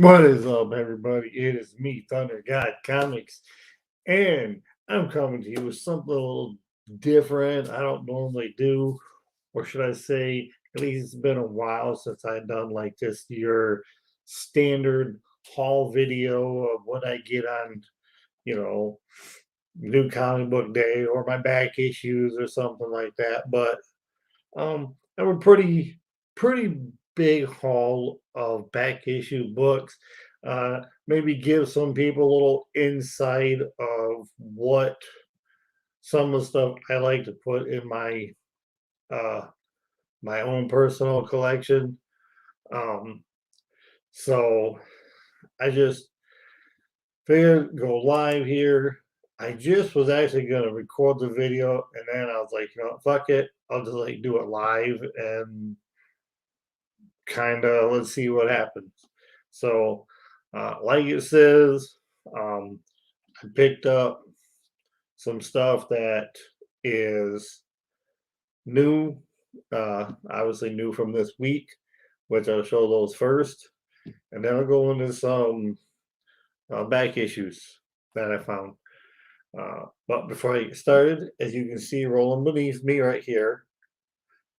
What is up, everybody? It is me, Thunder God Comics, and I'm coming to you with something a little different I don't normally do, or should I say, at least it's been a while since I've done like just your standard haul video of what I get on, you know, New Comic Book Day or my back issues or something like that. But I have a pretty big haul of back issue books. Maybe give some people a little insight of what some of the stuff I like to put in uh, my own personal collection. Um, so I just figured go live here. I just was actually gonna record the video, and then I was like, fuck it, I'll just like do it live and kind of let's see what happens. So, like it says, um, I picked up some stuff that is new, obviously new from this week, which I'll show those first, and then I'll go into some back issues that I found. But before I get started, as you can see rolling beneath me right here,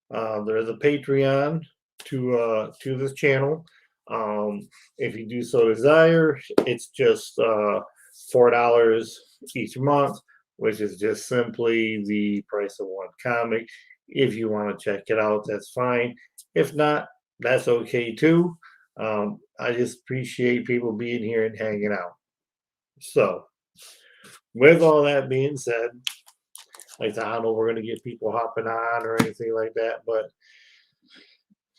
there is a Patreon to this channel. If you do so desire, it's just $4 each month, which is just simply the price of one comic. If you want to check it out, that's fine. If not, that's okay too. I just appreciate people being here and hanging out. So, with all that being said, like I don't know, we're gonna get people hopping on or anything like that, but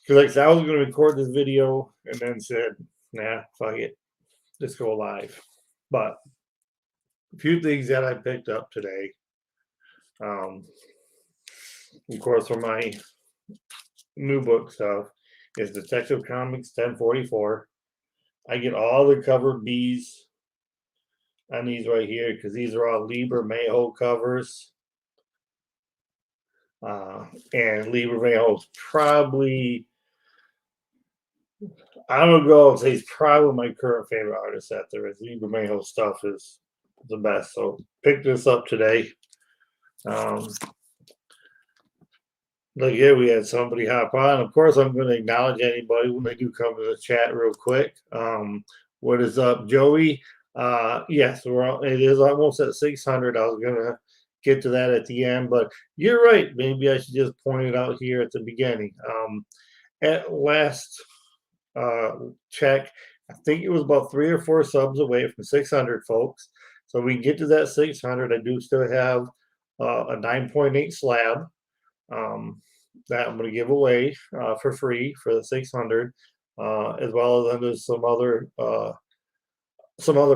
because like I said, I was going to record this video and then said, nah, fuck it, let's go live. But a few things that I picked up today, um, of course, for my new book stuff, is Detective Comics 1044. I get all the cover Bs on these right here because these are all Lieber Mayo covers. And Lieber Mayo is probably, I don't go and say he's probably my current favorite artist out there. Lieber Mayo stuff is the best. So pick this up today. Um, like yeah, we had somebody hop on. Of course, I'm going to acknowledge anybody when they do come to the chat real quick. What is up, Joey? Yes, it is almost at 600. I was going to get to that at the end, but you're right. Maybe I should just point it out here at the beginning. At last check, I think it was about 3 or 4 subs away from 600, folks. So we get to that 600. I do still have a 9.8 slab that I'm going to give away for free for the 600, as well as there's some other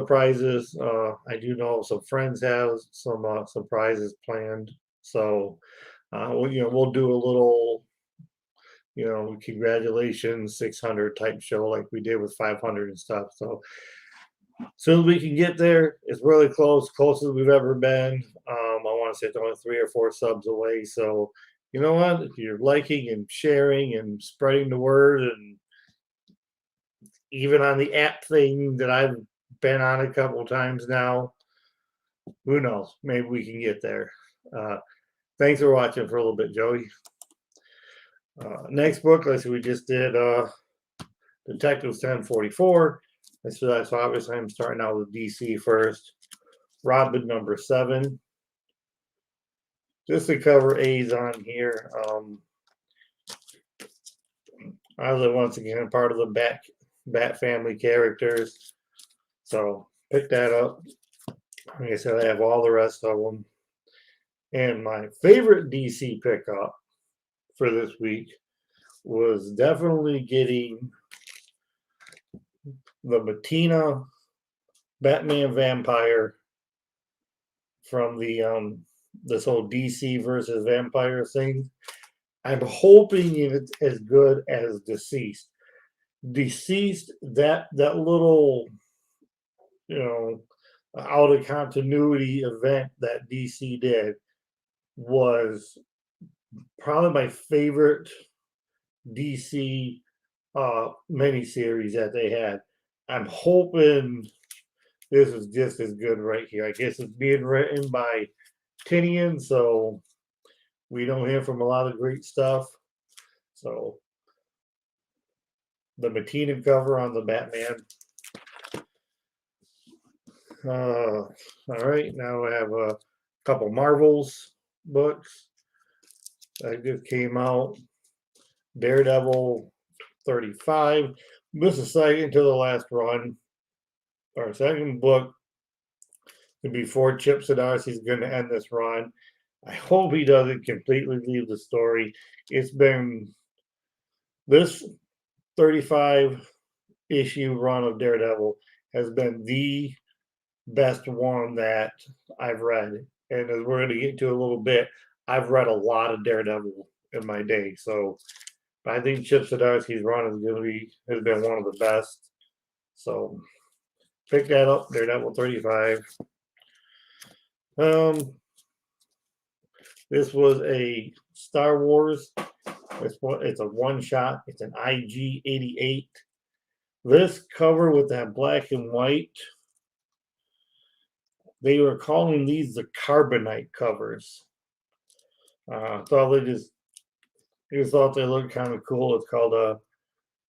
prizes. I do know some friends have some prizes planned, so we'll do a little congratulations 600 type show like we did with 500 and stuff. So soon as we can get there, it's really close, closest we've ever been. I want to say it's only 3 or 4 subs away. So you know what? If you're liking and sharing and spreading the word, and even on the app thing that I've been on a couple of times now, who knows? Maybe we can get there. Thanks for watching for a little bit, Joey. Next book, let's see, we just did Detectives 1044. So obviously I'm starting out with DC first. Robin number 7. Just to cover A's on here. I was once again part of the Bat family characters. So pick that up. Like I said, I have all the rest of them. And my favorite DC pickup for this week was definitely getting the Matina Batman Vampire from the this whole DC versus vampire thing. I'm hoping it's as good as Deceased. Deceased, that little out of continuity event that DC did was probably my favorite DC miniseries that they had. I'm hoping this is just as good right here. I guess it's being written by Tinian, so we don't hear from a lot of great stuff. So the Matina cover on the Batman. All right, now I have a couple Marvels books that just came out. Daredevil 35. This is second to the last run, or second book before Chip Zdarsky's going to end this run. I hope he doesn't completely leave the story. It's been this 35 issue run of Daredevil has been the best one that I've read. And as we're going to get to a little bit, I've read a lot of Daredevil in my day. So I think Chip Zdarsky's run has been one of the best. So pick that up, Daredevil 35. This was a Star Wars. It's a one shot. It's an IG 88. This cover with that black and white, they were calling these the Carbonite covers. So they just thought they looked kind of cool. It's called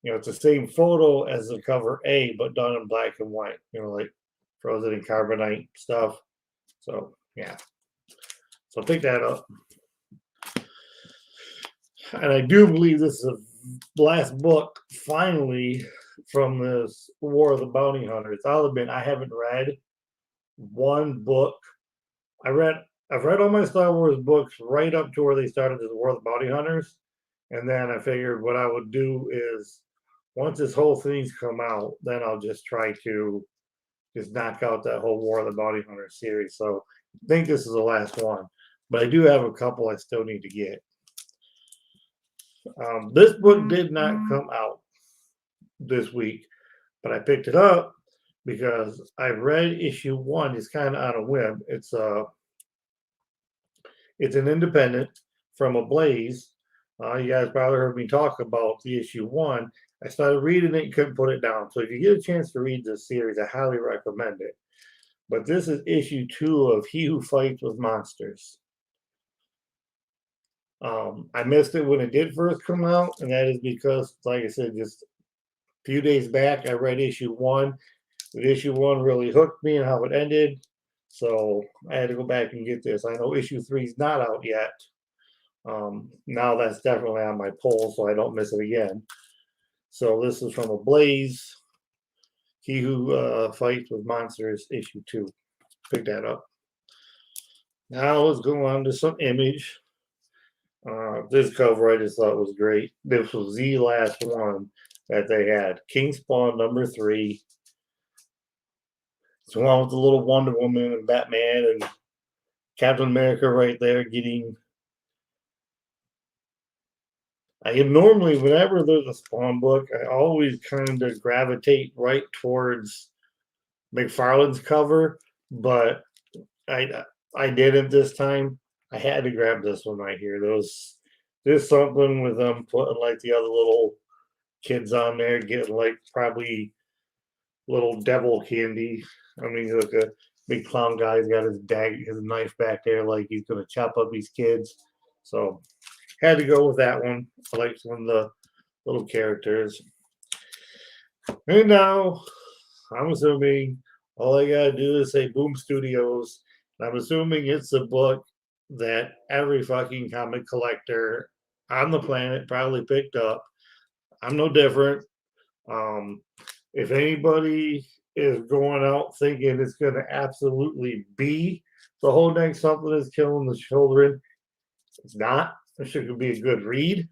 it's the same photo as the cover A, but done in black and white. Like frozen in carbonite stuff. So yeah. So pick that up. And I do believe this is the last book, finally, from this War of the Bounty Hunters. I'll admit I haven't read one book. I've read all my Star Wars books right up to where they started this War of the Bounty Hunters. And then I figured what I would do is once this whole thing's come out, then I'll just try to just knock out that whole War of the Bounty Hunters series. So I think this is the last one. But I do have a couple I still need to get. This book did not come out this week, but I picked it up because I read issue 1. It's kind of on a whim. It's an independent from Ablaze. You guys probably heard me talk about the issue 1. I started reading it and couldn't put it down. So if you get a chance to read this series, I highly recommend it. But this is issue 2 of He Who Fights with Monsters. I missed it when it did first come out, and that is because, like I said, just a few days back, I read issue 1. The issue 1 really hooked me and how it ended, so I had to go back and get this. I know issue 3 is not out yet. Now that's definitely on my poll, so I don't miss it again. So this is from Ablaze, He Who Fights with Monsters, issue 2. Pick that up. Now let's go on to some Image. This cover I just thought was great. This was the last one that they had. King Spawn number 3. It's the one with the little Wonder Woman and Batman and Captain America right there getting. Normally, whenever there's a Spawn book, I always kind of gravitate right towards McFarlane's cover, but I didn't this time. I had to grab this one right here. There's something with them putting like the other little kids on there, getting like probably little devil candy. I mean, look, a big clown guy's got his knife back there, like he's gonna chop up these kids. So had to go with that one. I like some of the little characters. And now I'm assuming all I gotta do is say Boom Studios. I'm assuming it's a book that every fucking comic collector on the planet probably picked up. I'm no different. If anybody is going out thinking it's going to absolutely be the whole next something is killing the children, it's not. It should be a good read.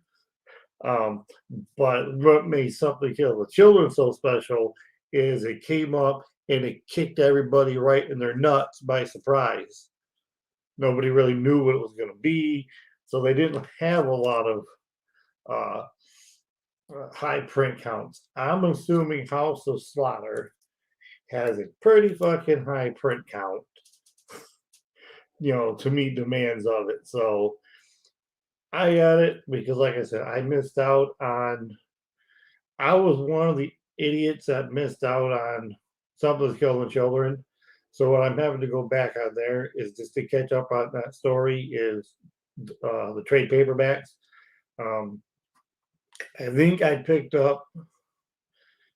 But what made Something Kill the Children so special is it came up and it kicked everybody right in their nuts by surprise. Nobody really knew what it was going to be, so they didn't have a lot of high print counts. I'm assuming House of Slaughter has a pretty fucking high print count, to meet demands of it. So I got it because, like I said, I missed out on. I was one of the idiots that missed out on Something's Killing Children. So what I'm having to go back on there is just to catch up on that story is the trade paperbacks. Um, I think I picked up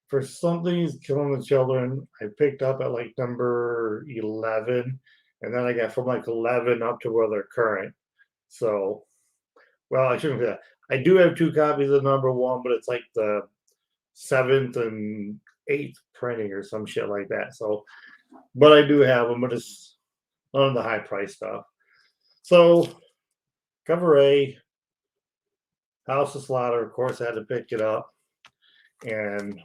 for Something's Killing the Children. I picked up at like number 11, and then I got from like 11 up to where they're current. So, well, I shouldn't say that. I do have 2 copies of number 1, but it's like the 7th and 8th printing or some shit like that. So, but I do have them, but it's none of the high price stuff. So, cover A, House of Slaughter, of course, I had to pick it up. And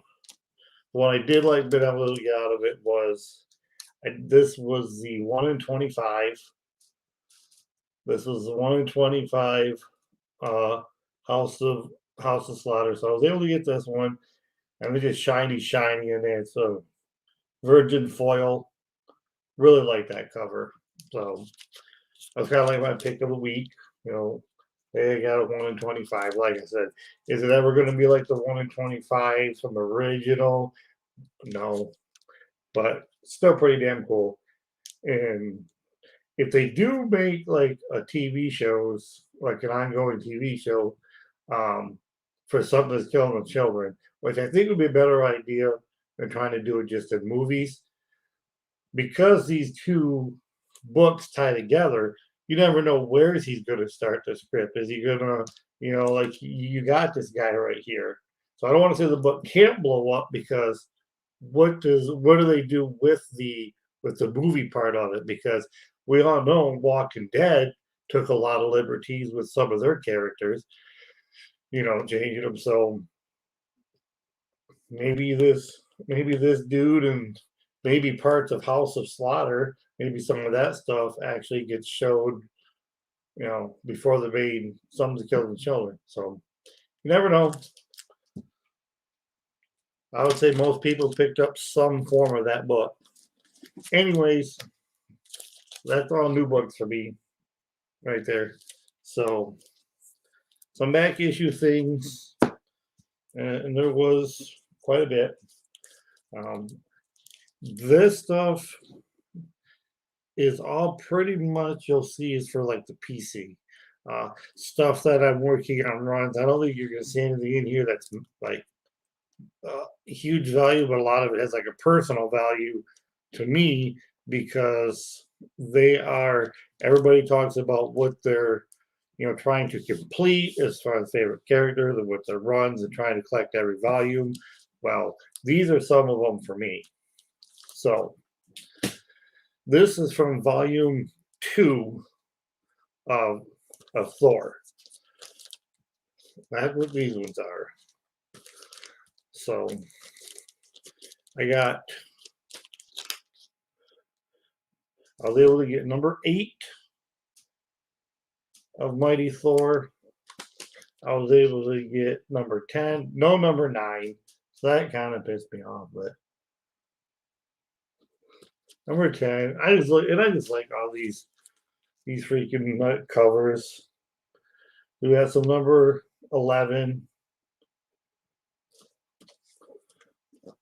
what I did like being able to get out of it was this was the 1 in 25. This was the 1 in 25 House of Slaughter. So I was able to get this one. And it's just shiny in there. It's a virgin foil. Really like that cover. So I was kind of like my pick of the week. You know, they got a 1 in 25. Like I said, is it ever going to be like the 1 in 25 from the original? No, but still pretty damn cool. And if they do make like a TV shows, like an ongoing TV show, for Something That's Killing the Children, which I think would be a better idea than trying to do it just in movies, because these 2 books tie together. You never know where he's going to start the script. Is he going to, like you got this guy right here. So I don't want to say the book can't blow up, because what do they do with the movie part of it? Because we all know Walking Dead took a lot of liberties with some of their characters, changing them. So maybe this dude and maybe parts of House of Slaughter, maybe some of that stuff actually gets showed, before they made Something to Kill the Children. So you never know. I would say most people picked up some form of that book. Anyways, that's all new books for me right there. So some back issue things, and there was quite a bit. This stuff is all pretty much you'll see is for like the PC stuff that I'm working on runs. I don't think you're going to see anything in here that's like huge value, but a lot of it has like a personal value to me, because everybody talks about what they're trying to complete as far as favorite characters and what their runs and trying to collect every volume. Well, these are some of them for me. So this is from volume 2 of Thor. That's what these ones are. So I was able to get number 8 of Mighty Thor. I was able to get number 10, no number 9. So that kind of pissed me off, but number 10, I just like all these freaking nut covers. We have some number 11. Of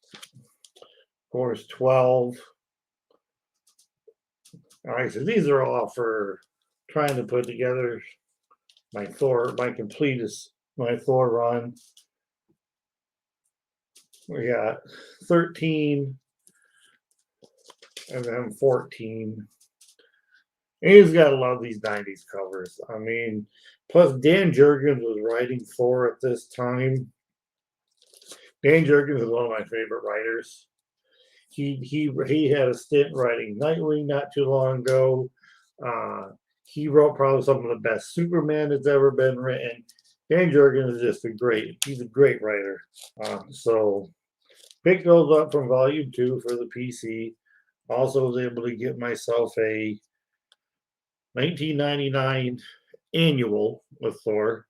course, 12. All right, so these are all for trying to put together my Thor run. We got 13 and then 14. And he's got a lot of these 90s covers. I mean, plus Dan Jurgens was writing Thor at this time. Dan Jurgens is one of my favorite writers. He had a stint writing Nightwing not too long ago. He wrote probably some of the best Superman that's ever been written. Dan Jurgens is just he's a great writer. So picked those up from volume 2 for the PC. Also was able to get myself a 1999 annual with Thor.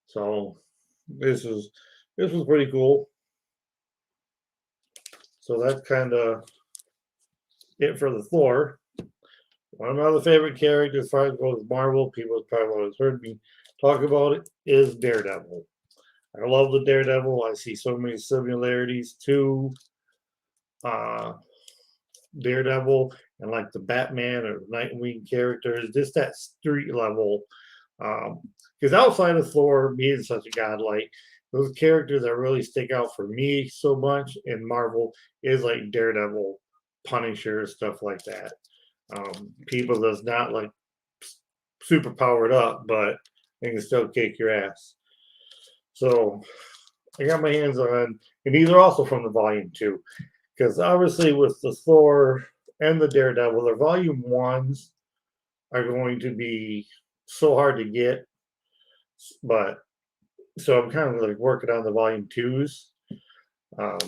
So this was pretty cool. So that's kind of it for the Thor. One of my other favorite characters as far as goes Marvel, people probably always heard me talk about it, is Daredevil. I love the Daredevil. I see so many similarities to uh, Daredevil and like the Batman or Nightwing characters, just that street level. Because outside of Thor being such a godlike, those characters that really stick out for me so much in Marvel is like Daredevil, Punisher, stuff like that. People that's not like super powered up, but they can still kick your ass. So I got my hands on, and these are also from the volume two, because obviously with the Thor and the Daredevil, their volume ones are going to be so hard to get, but so I'm kind of like working on the volume twos. Um,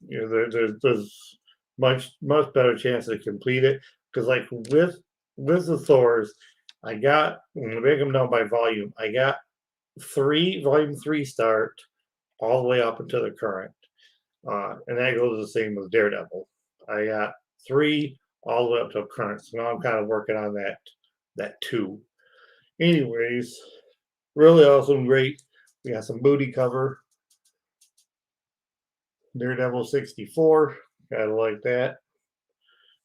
there's much better chance to complete it because like with the Thors, I got when I break them down by volume, I got volume three start all the way up until the current, and that goes the same with Daredevil. I got three all the way up to current, so now I'm kind of working on that two. Anyways, really awesome, great. We got some booty cover. Daredevil 64. Gotta like that.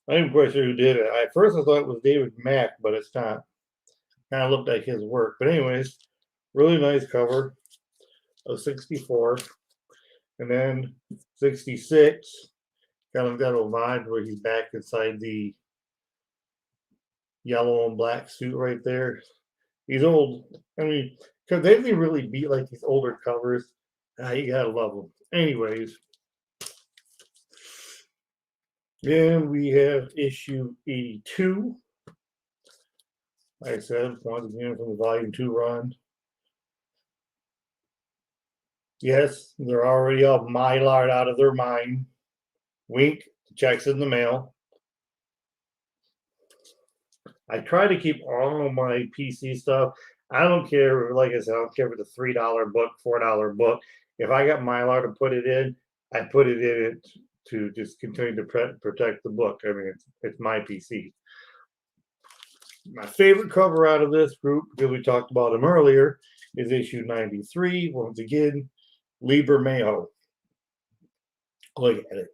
I'm not quite sure who did it. At first I thought it was David Mack, but it's not. Kind of looked like his work. But anyways, really nice cover of 64. And then 66. Kind of got a vibe where he's back inside the yellow and black suit right there. He's old. I mean, because they didn't really beat like these older covers. You gotta love them. Anyways, then we have issue 82. Like I said, once again from the volume 2 run. Yes, they're already all mylar out of their mind. Wink, the check's in the mail. I try to keep all of my PC stuff. I don't care, like I said, I don't care if it's a $3 book, $4 book. If I got mylar to put it in, I put it in it to just continue to protect the book. I mean, it's my PC. My favorite cover out of this group, because we talked about him earlier, is issue 93. Once again, Liber Mayo. Look at it.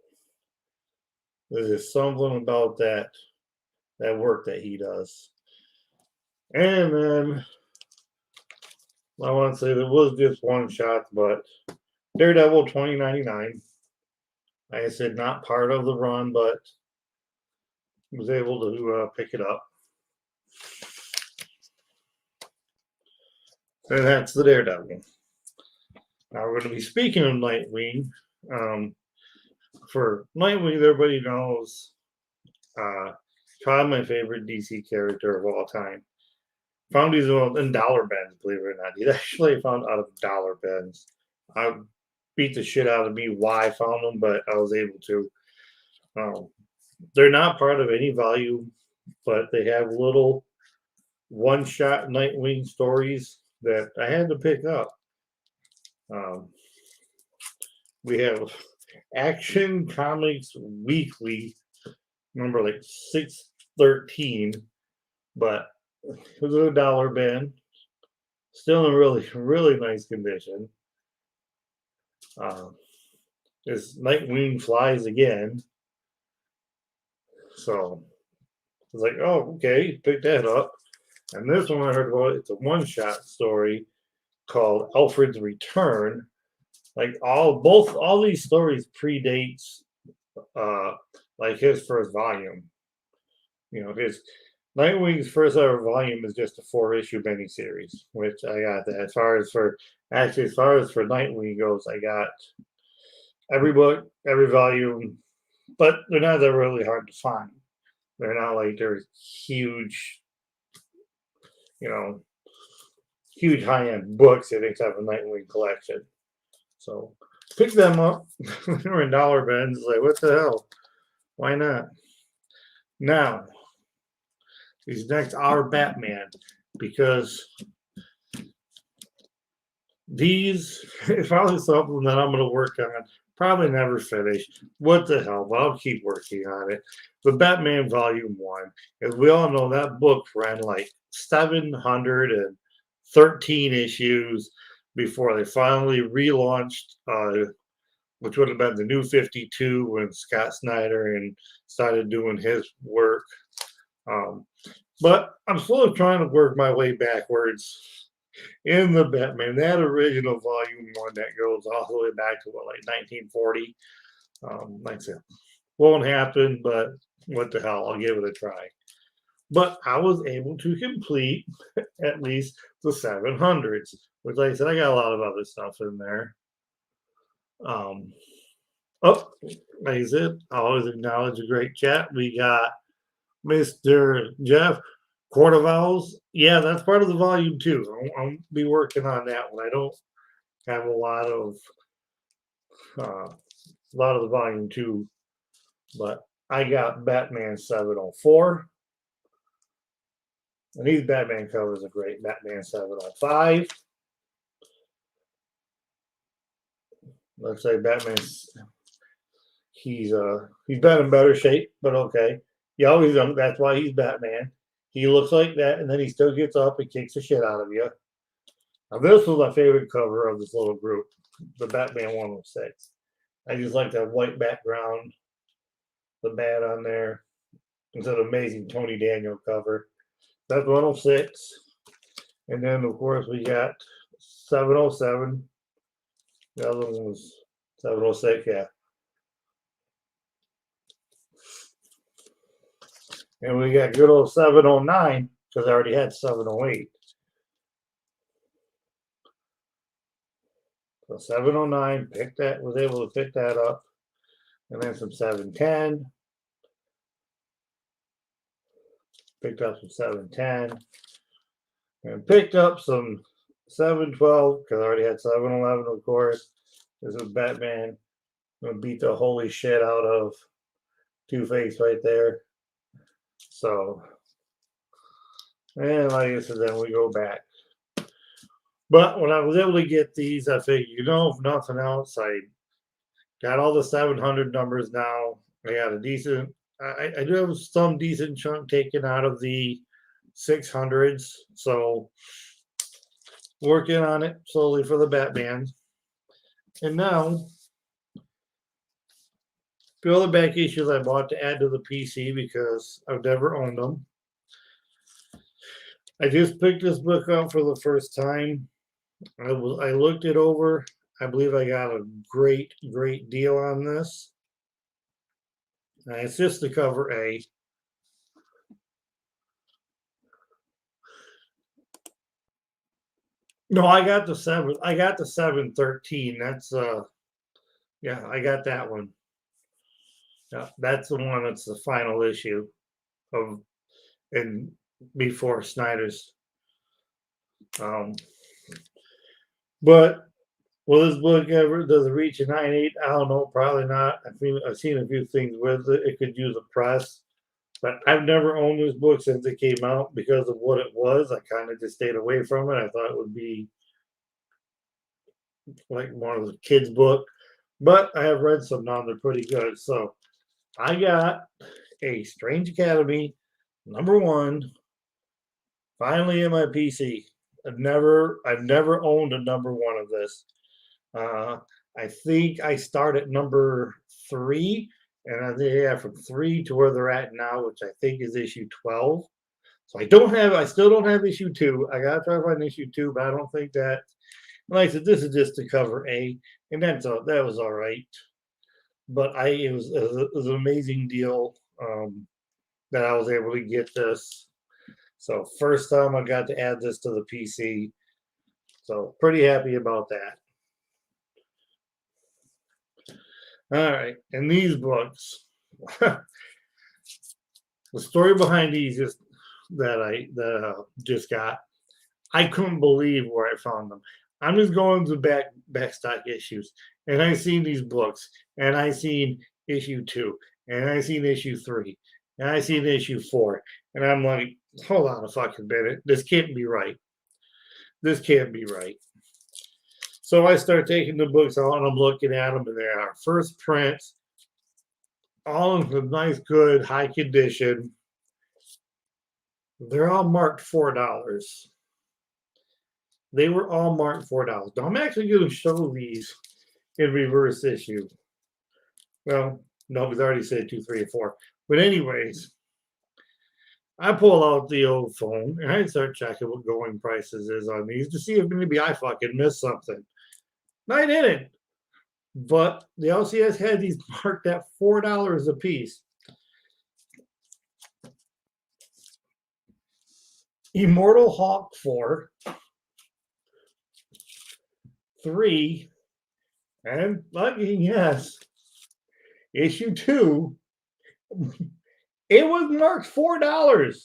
There's something about that work that he does. And then I want to say there was just one shot, but Daredevil 2099. Like I said, not part of the run, but was able to pick it up. And that's the Daredevil. Now we're going to be speaking of Nightwing. For Nightwing, everybody knows probably my favorite DC character of all time. Found these in dollar bins, believe it or not. He's actually found out of dollar bins. I beat the shit out of me why I found them, but I was able to. They're not part of any volume, but they have little one-shot Nightwing stories that I had to pick up. We have Action Comics Weekly, number like 613, but it was a dollar bin. Still in really nice condition. This Nightwing flies again. So I was like, oh, okay, pick that up. And this one I heard about, it's a one-shot story called Alfred's Return. Like all these stories predates like his first volume. You know, his Nightwing's first ever volume is just a 4-issue miniseries, which I got that. As far as for Nightwing goes, I got every book, every volume, but they're not that really hard to find. They're not like they're huge, huge high-end books that they have a Nightwing collection. So pick them up. They were in dollar bins. Like, what the hell? Why not? Now, these next are Batman, because these is probably something that I'm going to work on. Probably never finish. What the hell? But I'll keep working on it. The Batman Volume 1. As we all know, that book ran like 713 issues. before they finally relaunched, which would have been the New 52 when Scott Snyder and started doing his work. Um, but I'm slowly trying to work my way backwards in the Batman. That original volume one that goes all the way back to what, like 1940. Like I said, won't happen, but what the hell? I'll give it a try. But I was able to complete at least the 700s, which, like I said, I got a lot of other stuff in there. Um, oh, like I said, I always acknowledge a great chat. We got Mr. Jeff Cordoval's. Yeah, that's part of the volume too. I'll be working on that one. I don't have a lot of the volume two, but I got Batman 704. And these Batman covers are great. Batman 705. Let's say Batman's he's been in better shape, but okay. You always that's why he's Batman. He looks like that, and then he still gets up and kicks the shit out of you. Now this was my favorite cover of this little group, the Batman 106. I just like that white background, the bat on there. It's an amazing Tony Daniel cover. That's 106. And then of course we got 707. The other one was 706, yeah. And we got good old 709 because I already had 708. So 709, was able to pick that up. And then some 710. Picked up some 710. And picked up some 712 because I already had 711, of course. This is Batman. Gonna beat the holy shit out of Two-Face right there. So, and like I said, then we go back. But when I was able to get these, I figured, if nothing else, I got all the 700 numbers now. I got a decent, I do have some decent chunk taken out of the 600s. So, working on it slowly for the Batman. And now, the other back issues I bought to add to the PC because I've never owned them. I just picked this book up for the first time. I looked it over. I believe I got a great deal on this. It's just the cover A. No, I got the 713. That's yeah, I got that one. Yeah, that's the one that's the final issue of and before Snyder's. But will this book ever does it reach a 9.8? I don't know, probably not. I've seen a few things with it. It could use a press, but I've never owned this book since it came out because of what it was. I kind of just stayed away from it. I thought it would be like one of the kids' book, but I have read some now. They're pretty good. So I got a Strange Academy #1 finally in my PC. I've never owned a #1 of this. I think I start at #3, and I think from 3 to where they're at now, which I think is issue 12. So I still don't have issue 2. I gotta try to find issue 2, but I don't think that. Like I said, this is just the cover A, and that was all right. But it was an amazing deal that I was able to get this. So first time I got to add this to the PC. So pretty happy about that. All right, and these books, the story behind these is that I just got. I couldn't believe where I found them. I'm just going to back stock issues, and I seen these books, and I seen issue 2, and I seen issue 3, and I seen issue 4, and I'm like, hold on a fucking minute, this can't be right. This can't be right. So I start taking the books out, and I'm looking at them, and they are first prints, all in the nice, good, high condition. They're all marked $4. They were all marked $4. Now I'm actually going to show these in reverse issue. Well, no, it's already said 2, 3, and 4. But anyways, I pull out the old phone and I start checking what going prices is on these to see if maybe I fucking missed something. And I didn't. But the LCS had these marked at $4 a piece. Immortal Hawk 4, 3, and lucky yes, issue 2. It was marked $4.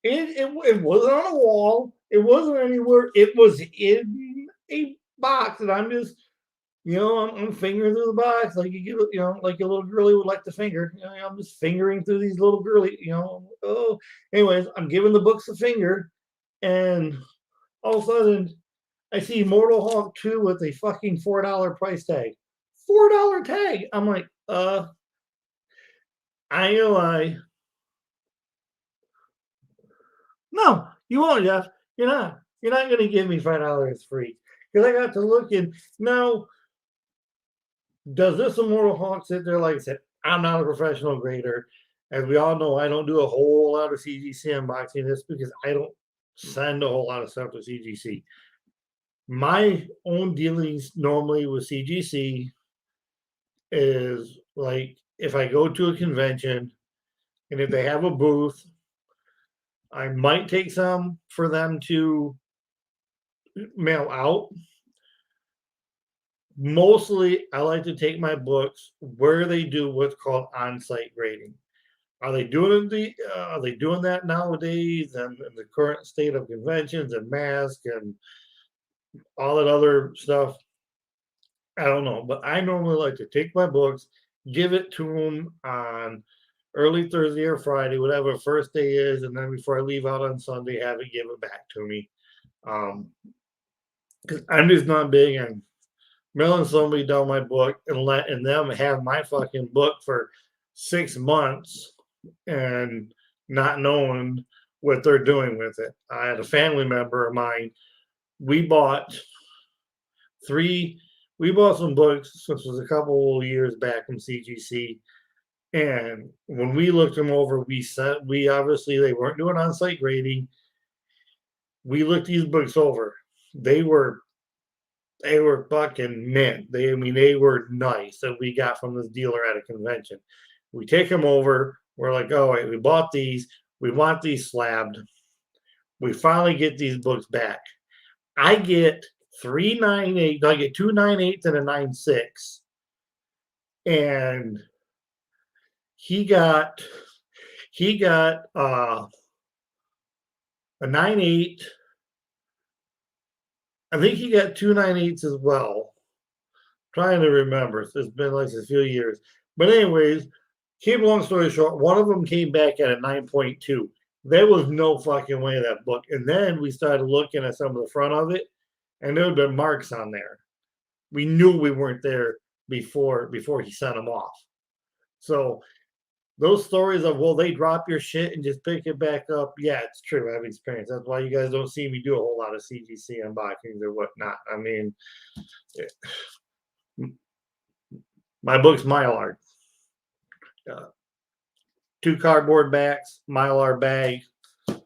It wasn't on a wall. It wasn't anywhere. It was in a box, and I'm just, I'm fingering through the box like like a little girlie would like to finger. I'm just fingering through these little girly. Oh, anyways, I'm giving the books a finger, and all of a sudden, I see Immortal Hawk 2 with a fucking $4 price tag. $4 tag. I'm like, I ain't gonna lie. No, you won't, Jeff. You're not. You're not gonna give me $5 free. Because I got to look in. Now, does this Immortal Hawk sit there? Like I said, I'm not a professional grader. As we all know, I don't do a whole lot of CGC unboxing. This because I don't send a whole lot of stuff to CGC. My own dealings normally with CGC is like if I go to a convention and if they have a booth, I might take some for them to mail out. Mostly, I like to take my books where they do what's called on-site grading. Are they doing that nowadays and in the current state of conventions and masks and all that other stuff? I don't know, but I normally like to take my books, give it to them on early Thursday or Friday, whatever first day is, and then before I leave out on Sunday, have it give it back to me. Because I'm just not big on mailing somebody down my book and letting them have my fucking book for 6 months and not knowing what they're doing with it. I had a family member of mine. We bought some books. This was a couple of years back from CGC. And when we looked them over, we obviously they weren't doing on-site grading. We looked these books over. They were fucking mint. They were nice that we got from this dealer at a convention. We take them over. We're like, oh wait, we bought these. We want these slabbed. We finally get these books back. I get 398. I get 298 and a 96. And he got a 98. I think he got 298s as well. Trying to remember. It's been like a few years. But anyways, keep a long story short, one of them came back at a 9.2. There was no fucking way of that book. And then we started looking at some of the front of it, and there had been marks on there. We knew we weren't there before he sent them off. So those stories of, well, they drop your shit and just pick it back up. Yeah, it's true. I have experience. That's why you guys don't see me do a whole lot of CGC unboxings or whatnot. I mean, my book's Mylar. 2 cardboard backs, Mylar bag. You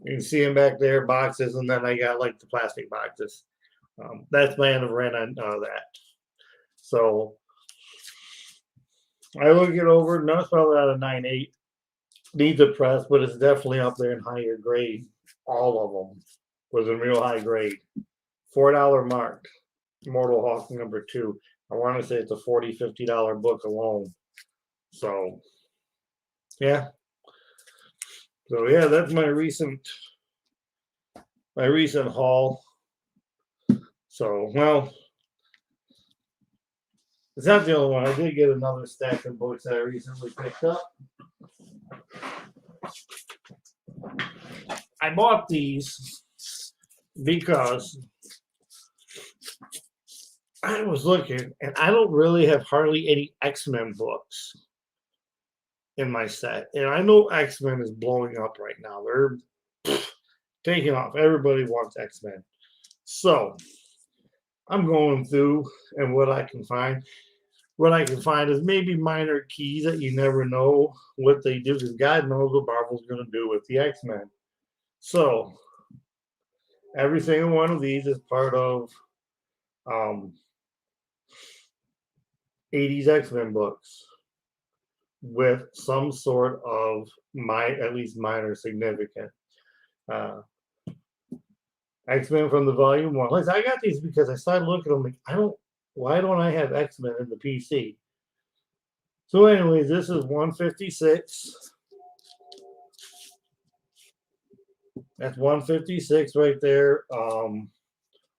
can see them back there, boxes, and then I got like the plastic boxes. That's my end of rent on that. So I look it over. No, it's probably out of 9.8. Needs a press, but it's definitely up there in higher grade. All of them was in real high grade. $4 mark. Immortal Hawks number 2. I want to say it's a $40, $50 book alone. So, yeah. So yeah, that's my recent haul. So, well, it's not the only one. I did get another stack of books that I recently picked up. I bought these because I was looking, and I don't really have hardly any X-Men books in my set. And I know X-Men is blowing up right now. taken off. Everybody wants X-Men. So I'm going through, and what I can find is maybe minor keys that you never know what they do, because God knows what Marvel's going to do with the X-Men. So every single one of these is part of um, 80s X-Men books with some sort of at least minor significance. Uh, X-Men from the volume one. Like, I got these because I started looking at them like, why don't I have X-Men in the PC? So anyways, this is 156. That's 156 right there.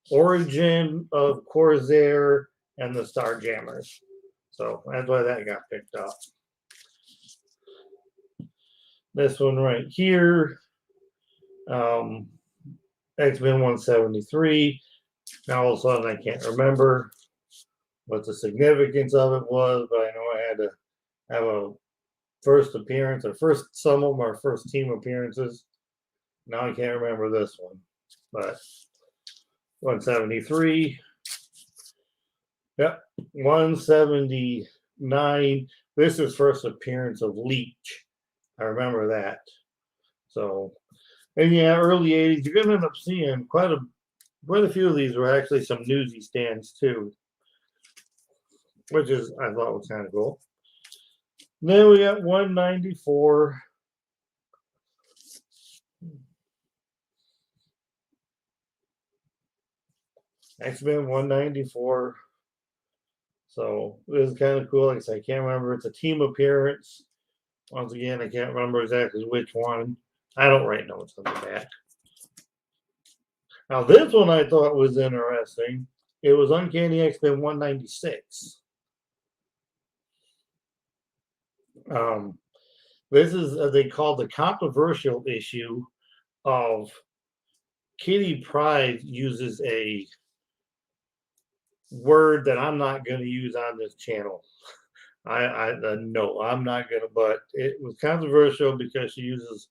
Origin of Corsair and the Starjammers. So that's why that got picked up. This one right here, X-Men 173. Now all of a sudden I can't remember what the significance of it was, but I know I had to have a first appearance, or some of our first team appearances. Now I can't remember this one, but 173. Yep, 179. This is first appearance of Leech. I remember that. So, and yeah, early 80s, you're gonna end up seeing quite a few of these were actually some newsy stands too, which is, I thought, was kind of cool. Then we got 194. X-Men 194. So this is kind of cool. Like I said, I can't remember. It's a team appearance. Once again, I can't remember exactly which one. I don't write notes on the back. Now this one I thought was interesting. It was Uncanny X-Men 196. This is, they call the controversial issue of Kitty Pryde uses a word that I'm not going to use on this channel. I no, I'm not going to, but it was controversial because she uses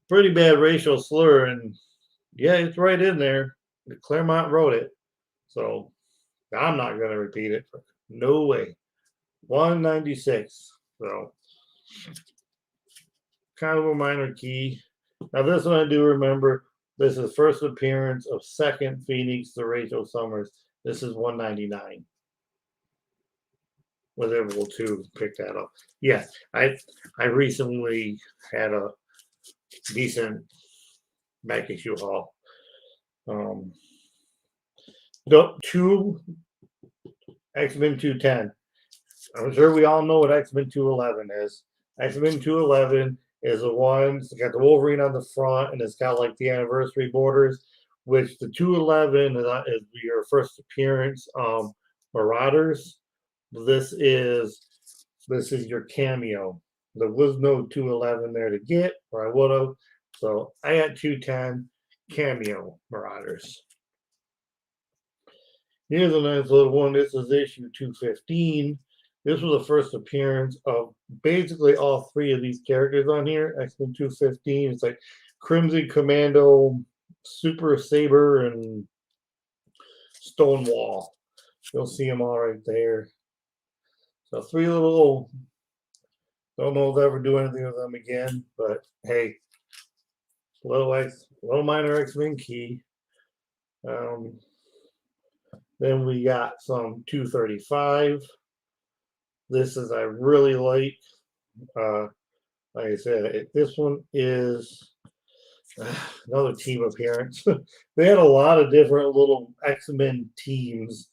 pretty bad racial slur, and yeah, it's right in there. Claremont wrote it, so I'm not going to repeat it. No way. 196. So kind of a minor key. Now this one I do remember. This is first appearance of second Phoenix to Rachel Summers. This is 199. Was able to pick that up. Yeah, I recently had a decent back issue haul. Two X-Men 210. I'm sure we all know what X-Men 211 is. X-Men 211 is the one, it's got the Wolverine on the front, and it's got like the anniversary borders, which the 211 is your first appearance, Marauders. This is your cameo. There was no 211 there to get, or I would have. So I got 210 cameo Marauders. Here's a nice little one. This is issue 215. This was the first appearance of basically all three of these characters on here. X-Men 215. It's like Crimson Commando, Super Saber, and Stonewall. You'll see them all right there. So three little, don't know if I'll ever do anything with them again, but hey, little minor X-Men key. Then we got some 235. This is, I really like. Like I said, this one is another team appearance. They had a lot of different little X-Men teams.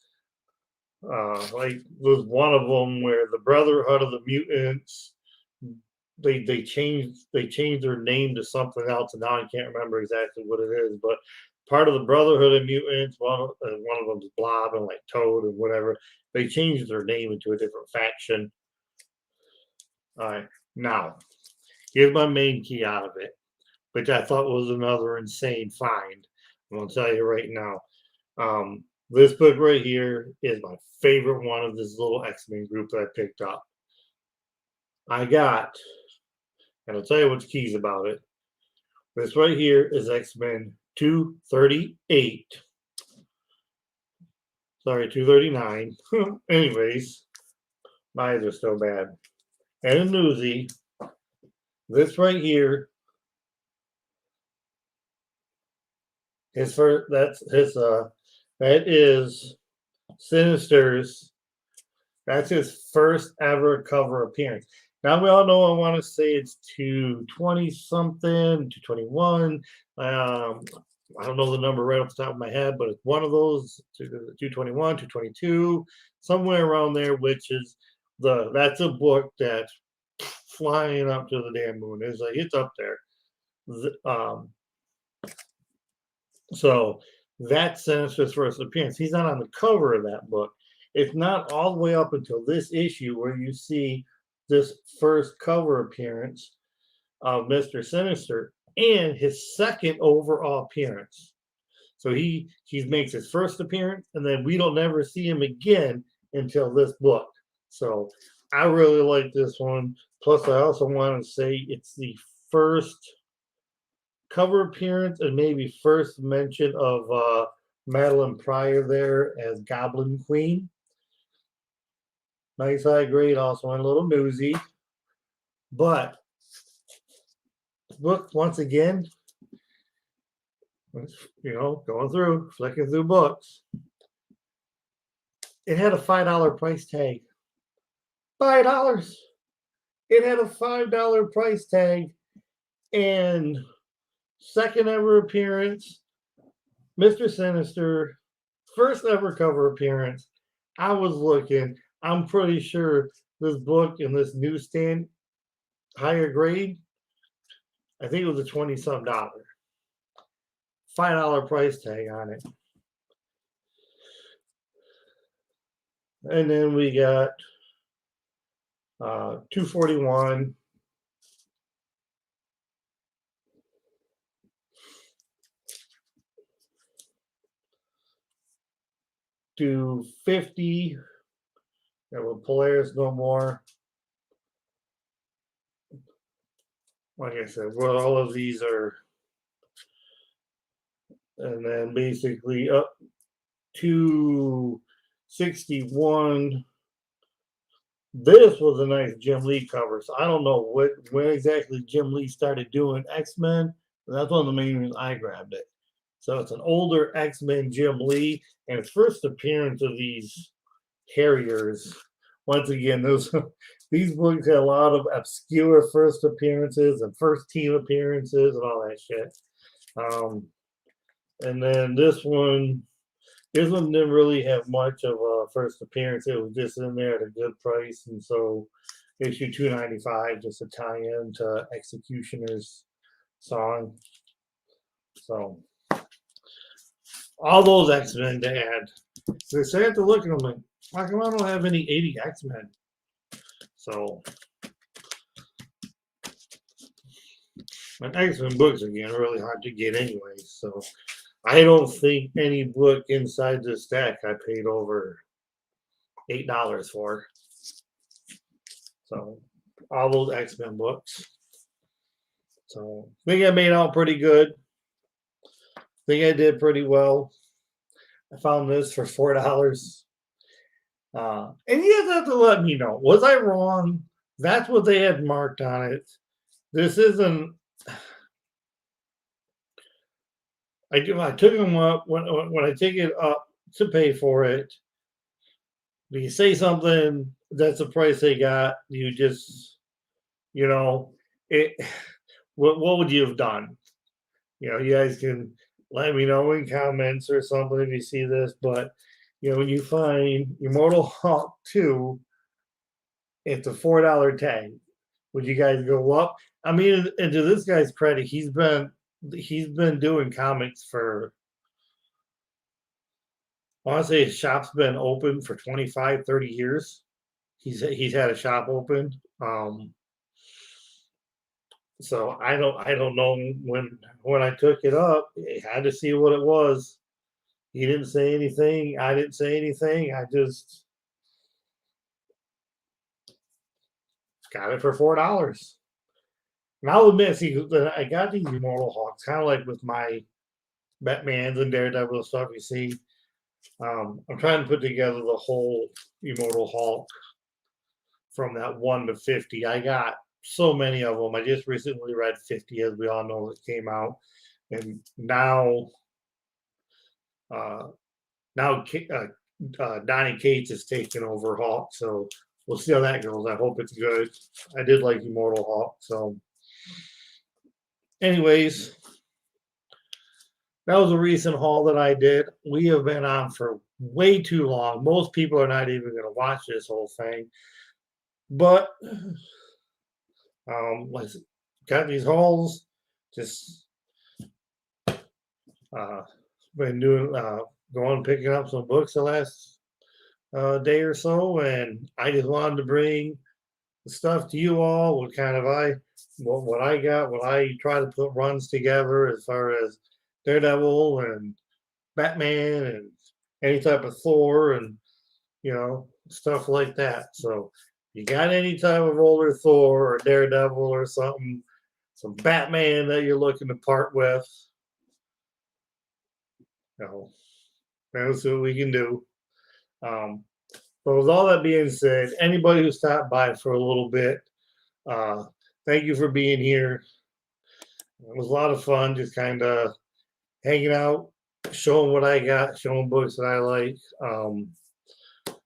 Like there's one of them where the Brotherhood of the Mutants, they changed their name to something else, and now I can't remember exactly what it is. But part of the Brotherhood of Mutants, one of them's Blob and like Toad and whatever. They changed their name into a different faction. All right, now here's my main key out of it, which I thought was another insane find. I'm gonna tell you right now. This book right here is my favorite one of this little X-Men group that I picked up. I got, and I'll tell you what's keys about it. This right here is X-Men 238. Sorry, 239. Anyways, my eyes are still bad. And a newsie. This right here is for that is Sinister's. That's his first ever cover appearance. Now we all know I want to say it's 220 something, 221. I don't know the number right off the top of my head, but it's one of those 221, 222, somewhere around there, which is that's a book that's flying up to the damn moon. It's like it's up there. So that's Sinister's first appearance. He's not on the cover of that book. It's not all the way up until this issue where you see this first cover appearance of Mr. Sinister and his second overall appearance. So he makes his first appearance, and then we don't never see him again until this book. So I really like this one. Plus, I also want to say it's the first cover appearance and maybe first mention of Madeline Pryor there as Goblin Queen. Nice high grade, also a little newsy. But book, once again, going through, flicking through books. It had a $5 price tag. $5. It had a $5 price tag. And second ever appearance, Mr. Sinister, first ever cover appearance. I was looking. I'm pretty sure this book in this newsstand, higher grade, I think it was a $20-some. $5 price tag on it. And then we got 241. To 50. Yeah, well, Polaris no more. Like I said, well, all of these are, and then basically up to 61. This was a nice Jim Lee cover. So I don't know when exactly Jim Lee started doing X-Men. That's one of the main reasons I grabbed it. So it's an older X-Men Jim Lee, and its first appearance of these Harriers. Once again, these books had a lot of obscure first appearances and first team appearances and all that shit. And then this one didn't really have much of a first appearance. It was just in there at a good price, and so issue 295 just a tie-in to Executioner's song. So all those X-Men they had. So I have to look at them like, how come I don't have any 80 X-Men? So, my X-Men books again are really hard to get anyway. So, I don't think any book inside this stack I paid over $8 for. So, all those X-Men books. So, I think I made out pretty good. I think I did pretty well. I found this for $4. And you guys have to let me know. Was I wrong? That's what they had marked on it. This isn't. I took them up when I take it up to pay for it. When you say something, that's the price they got. You just, it. What would you have done? You guys can let me know in comments or something if you see this. But when you find Immortal Hawk 2, it's a $4 tag. Would you guys go up? I mean, and to this guy's credit, he's been doing comics for, I want to say his shop's been open for 25, 30 years. He's had a shop open. So I don't know when I took it up, I had to see what it was. He didn't say anything. I didn't say anything. I just got it for $4. And I'll admit, see, I got these Immortal Hawks, kind of like with my Batman's and Daredevil stuff. You see, I'm trying to put together the whole Immortal Hawk from that 1 to 50. I got so many of them. I just recently read 50, as we all know, it came out, and uh, now Donnie Cates is taking over Hawk, so we'll see how that goes. I hope it's good. I did like Immortal Hawk, so anyways, that was a recent haul that I did. We have been on for way too long. Most people are not even going to watch this whole thing, but let's got these hauls. Just uh, been doing going picking up some books the last day or so, and I just wanted to bring the stuff to you all. What I got, what I try to put runs together as far as Daredevil and Batman and any type of Thor and stuff like that. So you got any type of older Thor or Daredevil or something, some Batman that you're looking to part with, you know, let's see what we can do. Um, but with all that being said, anybody who stopped by for a little bit, uh, thank you for being here. It was a lot of fun, just kind of hanging out, showing what I got, showing books that I like.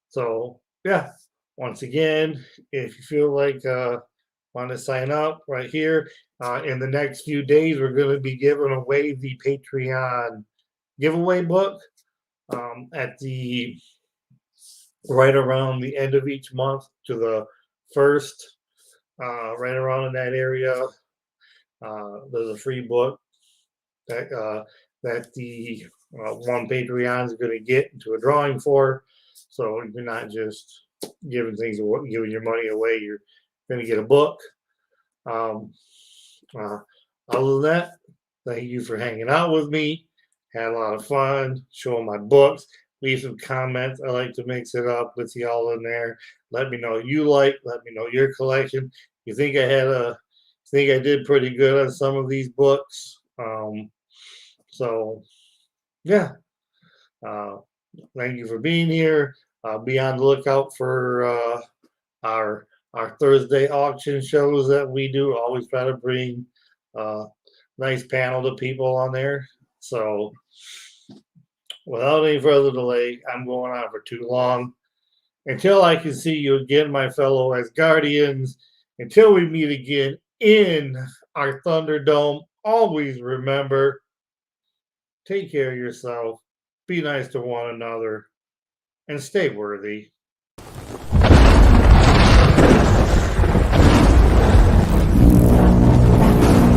So yeah, once again, if you feel like want to sign up right here, in the next few days, we're going to be giving away the Patreon giveaway book at the right around the end of each month to the first, right around in that area. There's a free book that the one Patreon is going to get into a drawing for. So you're not just giving giving your money away. You're going to get a book. Um, uh, Other than that, thank you for hanging out with me. Had a lot of fun showing my books. Leave some comments. I like to mix it up with y'all in there. Let me know you like. Let me know your collection. You think I did pretty good on some of these books. So yeah. Uh, Thank you for being here. Be on the lookout for our Thursday auction shows that we do. Always try to bring a nice panel of people on there. So without any further delay, I'm going on for too long. Until I can see you again, my fellow as guardians, until we meet again in our Thunderdome, always remember, take care of yourself, be nice to one another, and stay worthy.